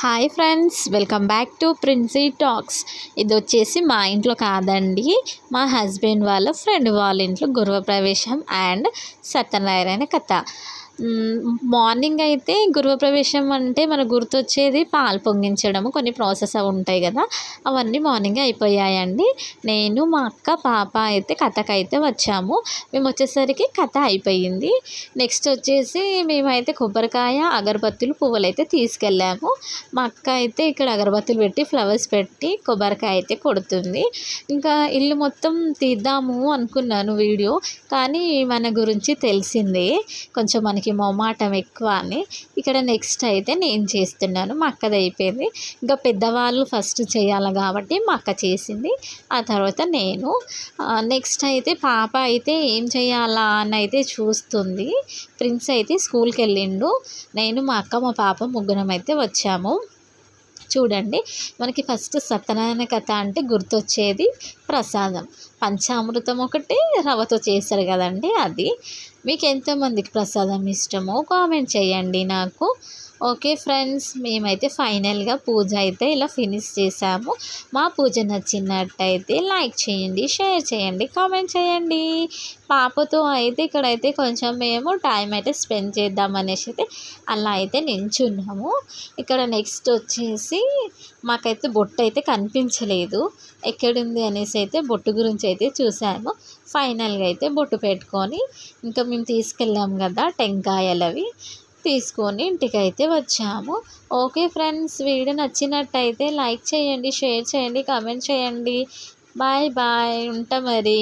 Hi friends, welcome back to Princy talks. ఇది వచ్చేసి మా ఇంట్లో కాదండి, మా హస్బెండ్ వాళ్ళ ఫ్రెండ్ వాళ్ళ ఇంట్లో గృహప్రవేశం అండ్ సత్యనారాయణ కథ. మార్నింగ్ అయితే గృహప్రవేశం అంటే మనకు గుర్తొచ్చేది పాలు పొంగించడము, కొన్ని ప్రాసెస్ అవి ఉంటాయి కదా, అవన్నీ మార్నింగే అయిపోయాయండి. నేను మా అక్క పాప అయితే కథకైతే వచ్చాము. మేము వచ్చేసరికి కథ అయిపోయింది. నెక్స్ట్ వచ్చేసి మేమైతే కొబ్బరికాయ, అగరబత్తులు, పువ్వులు అయితే తీసుకెళ్ళాము. మా అక్క అయితే ఇక్కడ అగరబత్తులు పెట్టి, ఫ్లవర్స్ పెట్టి కొబ్బరికాయ అయితే కొడుతుంది. ఇంకా ఇల్లు మొత్తం తీద్దాము అనుకున్నాను వీడియో, కానీ మన గురించి తెలిసిందే, కొంచెం మనకి మొమాటం ఎక్కువ అని. ఇక్కడ నెక్స్ట్ అయితే నేను చేస్తున్నాను, మా అక్కది అయిపోయింది. ఇంకా పెద్దవాళ్ళు ఫస్ట్ చేయాలి కాబట్టి మా అక్క చేసింది, ఆ తర్వాత నేను. నెక్స్ట్ అయితే పాప అయితే ఏం చేయాలా అని అయితే చూస్తుంది. ప్రిన్స్ అయితే స్కూల్కి వెళ్ళిండు. నేను, మా అక్క, మా పాప ముగ్గురం అయితే వచ్చాము. చూడండి, మనకి ఫస్ట్ సత్యనారాయణ కథ అంటే గుర్తొచ్చేది ప్రసాదం. పంచామృతం ఒకటి రవ్వతో చేస్తారు కదండి, అది. మీకు ఎంతమందికి ప్రసాదం ఇష్టమో కామెంట్ చేయండి నాకు. ఓకే ఫ్రెండ్స్, మేమైతే ఫైనల్గా పూజ అయితే ఇలా ఫినిష్ చేసాము. మా పూజ నచ్చినట్టయితే లైక్ చేయండి, షేర్ చేయండి, కామెంట్ చేయండి. పాపతో అయితే ఇక్కడైతే కొంచెం మేము టైం అయితే స్పెండ్ చేద్దామనేసి అయితే అలా అయితే నించున్నాము. ఇక్కడ నెక్స్ట్ వచ్చేసి మాకైతే బొట్టు అయితే కనిపించలేదు, ఎక్కడుంది అనేసి అయితే బొట్టు గురించి అయితే చూసాము. ఫైనల్గా అయితే బొట్టు పెట్టుకొని ఇంకా మేము తీసుకెళ్ళాము కదా టెంకాయలు, అవి తీసుకొని ఇంటికి అయితే వచ్చాము. ఓకే ఫ్రెండ్స్, వీడియో నచ్చినట్టయితే లైక్ చేయండి, షేర్ చేయండి, కామెంట్ చేయండి. బాయ్ బాయ్, ఉంటా మరి.